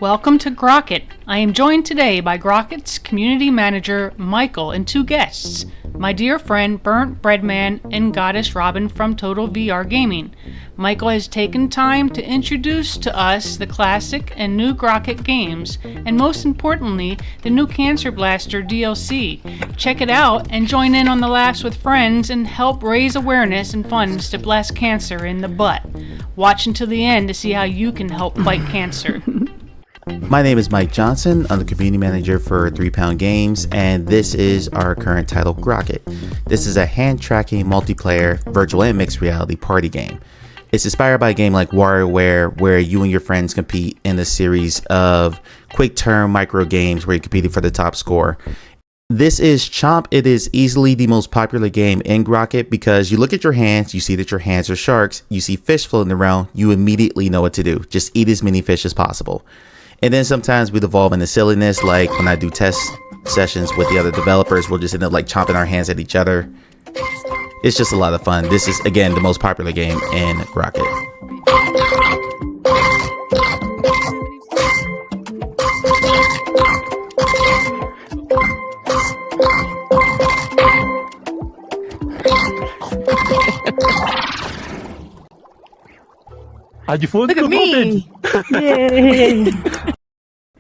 Welcome to GROKIT. I am joined today by GROKIT's community manager, Michael, and two guests, my dear friend Burnt Breadman and Goddess Robin from Total VR Gaming. Michael has taken time to introduce to us the classic and new GROKIT games, and most importantly, the new Cancer Blaster DLC. Check it out and join in on the laughs with friends and help raise awareness and funds to blast cancer in the butt. Watch until the end to see how you can help fight cancer. My name is Mike Johnson. I'm the community manager for 3 Pound Games, and this is our current title, GROKIT. This is a hand-tracking multiplayer virtual and mixed reality party game. It's inspired by a game like WarioWare, where you and your friends compete in a series of quick-turn micro games where you're competing for the top score. This is Chomp. It is easily the most popular game in GROKIT because you look at your hands, you see that your hands are sharks, you see fish floating around, you immediately know what to do. Just eat as many fish as possible. And then sometimes we devolve into silliness, like when I do test sessions with the other developers, we'll just end up like chomping our hands at each other. It's just a lot of fun. This is, again, the most popular game in GROKIT. How'd you fall? Look at me! Yay!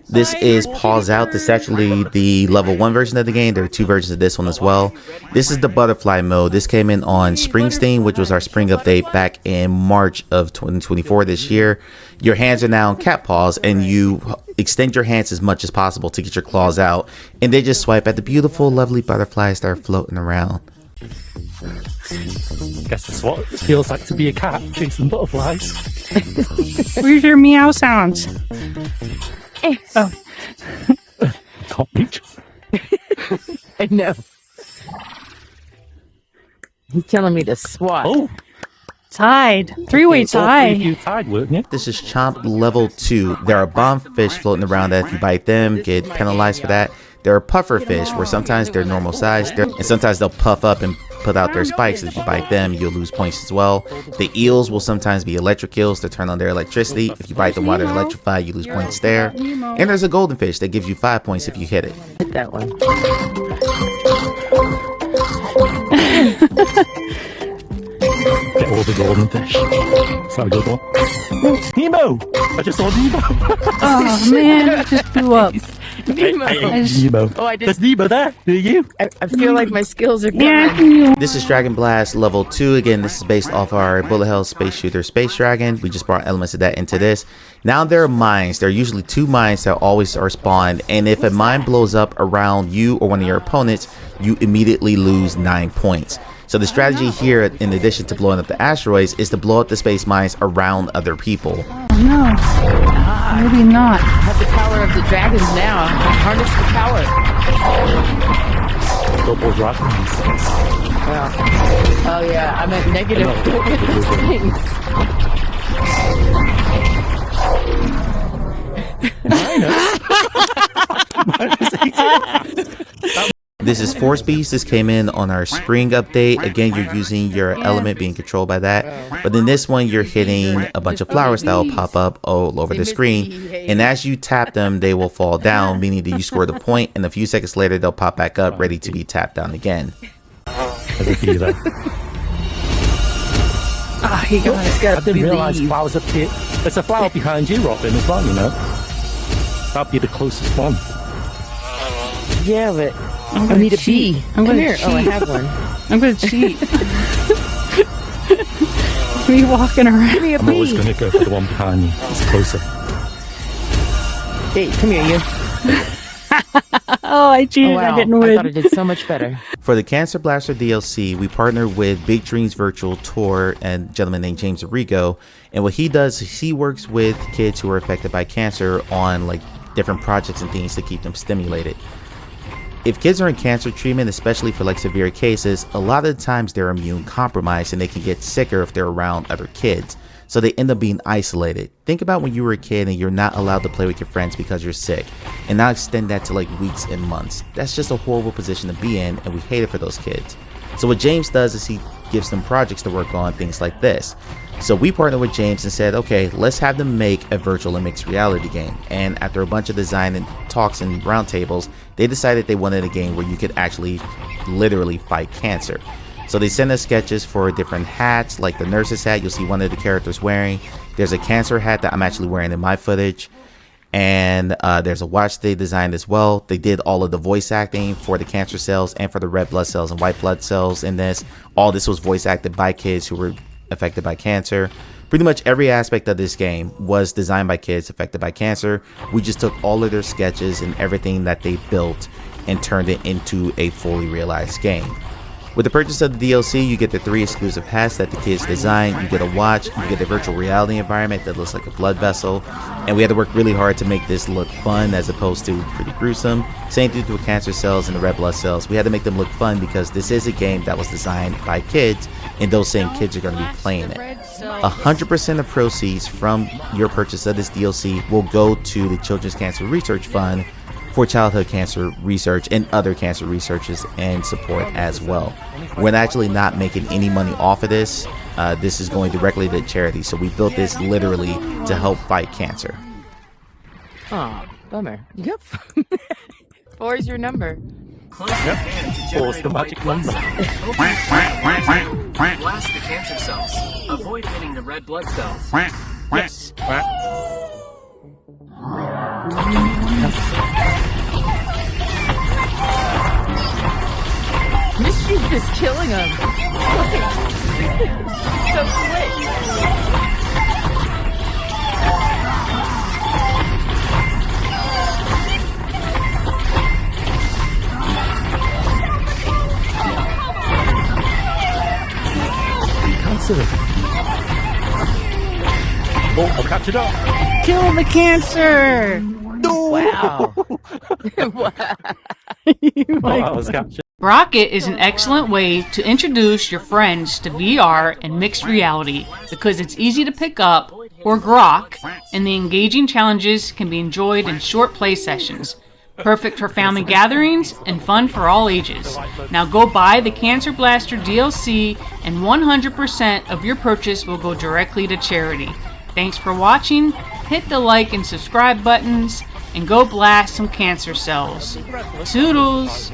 This is Pause Out. This is actually the level 1 version of the game. There are 2 versions of this one as well. This is the butterfly mode. This came in on Springsteen, which was our spring update back in March of 2024 this year. Your hands are now in cat paws, and you extend your hands as much as possible to get your claws out, and they just swipe at the beautiful, lovely butterflies that are floating around. Guess that's what it feels like to be a cat chasing butterflies. Where's your meow sounds? Oh. Can't reach. I know. He's telling me to swat. Oh, Tide. Three-way all three of tie. you tied, weren't you? This is Chomp level 2. There are bomb fish floating around that if you bite them, get penalized for that. There are puffer fish where sometimes they're normal size and sometimes they'll puff up and put out their spikes. If you bite them, you'll lose points as well. The eels will sometimes be electric eels to turn on their electricity. If you bite them while they're electrified, you lose points there. And there's a golden fish that gives you 5 points if you hit it. Hit that one. Get all the golden fish. Is that a good one? Nemo! I just saw Nemo! Oh man, it just blew up. Nemo. Nemo. Oh, I did. There's Nemo there. There you. I feel like my skills are good. Yeah, This is Dragon Blast level 2. Again, this is based off our bullet hell space shooter Space Dragon. We just brought elements of that into this. Now there are mines. There are usually 2 mines that always are spawned, and if a mine blows up around you or one of your opponents, you immediately lose 9 points. So the strategy here, in addition to blowing up the asteroids, is to blow up the space mines around other people. Oh no. Maybe not. I have the power of the dragons now. I harness the power. Double dragons. Well, oh yeah, I'm at negative things. Minus. This is Force Beast. This came in on our spring update. Again, you're using your element being controlled by that. But in this one, you're hitting a bunch of flowers that will pop up all over the screen. And as you tap them, they will fall down, meaning that you scored a point. And a few seconds later, they'll pop back up, ready to be tapped down again. As a healer. Ah, he got I didn't realise flowers appear. There's a flower behind you, Robin, as well, you know. That'd be the closest one. Yeah, but I need a bee. Come here. Cheat. Oh, I have one. I'm gonna cheat. Me walking around. Give me a I'm always bee. going to go for the one behind you. It's closer. Hey, come here, you. Oh, I cheated. Oh, wow. I didn't I win. thought I did so much better. For the Cancer Blaster DLC, we partnered with Big Dreams Virtual Tour and a gentleman named James Arrigo. And what he does is he works with kids who are affected by cancer on like different projects and things to keep them stimulated. If kids are in cancer treatment, especially for like severe cases, a lot of the times they're immune compromised and they can get sicker if they're around other kids. So they end up being isolated. Think about when you were a kid and you're not allowed to play with your friends because you're sick, and now extend that to like weeks and months. That's just a horrible position to be in, and we hate it for those kids. So what James does is he gives them projects to work on, things like this. So we partnered with James and said, okay, let's have them make a virtual and mixed reality game. And after a bunch of design and talks and roundtables, they decided they wanted a game where you could actually literally fight cancer. So they sent us sketches for different hats, like the nurse's hat you'll see one of the characters wearing. There's a cancer hat that I'm actually wearing in my footage. And there's a watch they designed as well. They did all of the voice acting for the cancer cells and for the red blood cells and white blood cells in this. All this was voice acted by kids who were affected by cancer. Pretty much every aspect of this game was designed by kids affected by cancer. We just took all of their sketches and everything that they built and turned it into a fully realized game. With the purchase of the DLC, you get the 3 exclusive hats that the kids designed, you get a watch, you get a virtual reality environment that looks like a blood vessel, and we had to work really hard to make this look fun as opposed to pretty gruesome. Same thing with cancer cells and the red blood cells. We had to make them look fun because this is a game that was designed by kids, and those same kids are going to be playing it. 100% of proceeds from your purchase of this DLC will go to the Children's Cancer Research Fund for childhood cancer research and other cancer researches and support as well. We're actually not making any money off of this. This is going directly to charity, so we built this literally to help fight cancer. Aw, bummer. You got 4 is your number. Yep. 4's the magic number. Blast the cancer cells. Avoid hitting the red blood cells. Yes. Mischief is killing him. So quick. Oh, I'll catch it up. Kill the cancer! Wow. That was captured. GROKIT is an excellent way to introduce your friends to VR and mixed reality because it's easy to pick up, or grok, and the engaging challenges can be enjoyed in short play sessions. Perfect for family gatherings and fun for all ages. Now go buy the Cancer Blaster DLC and 100% of your purchase will go directly to charity. Thanks for watching. Hit the like and subscribe buttons and go blast some cancer cells. Toodles!